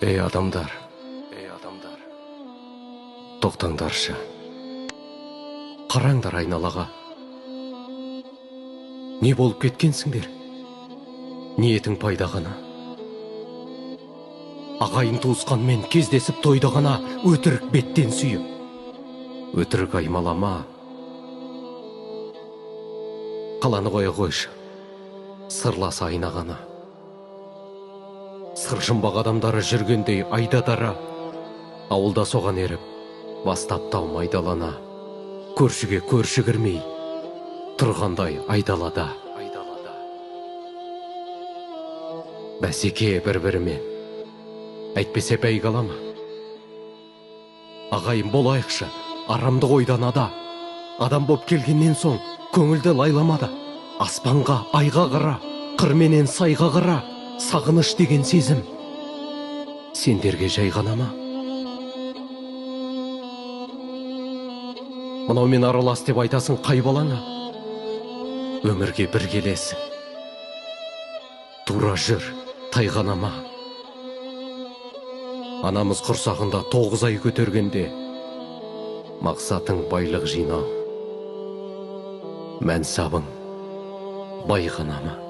Ей адамдар, тоқтаңдаршы. Қараңдар айналаға. Не болып кеткенсіңдер? Ниетің пайда ғана. Ағайын туысқанмен кездесіп тойды ғана өтірік беттен сүйіп. Өтірік аймалама. Қаланы қоя қойшы. Сырласы айна ғана. Сыр жұмбақ адамдары жүргендей айдадара. Ауылда соған еріп, бастап тау майдалана. Көршіге көрші кірмей, тұрғандай айдалада. Бәсеке бір-бірімен, әйтпесе бәйгалама. Ағайын болайықшы, арамды ойданада. Адам боп келгеннен соң, көңілді лайламада. Аспанға, айға қара, қырменен сайға қара. Сағыныш деген сезім сендерге жай ғана ма? Мынаумен аралас деп айтасың қай балаңа? Өмірге бір келесің. Тура жүр, тайғанама. Анамыз құрсағында 9 ай көтергенде, мақсатың байлық жинау, мәнсабың бай ғана ма?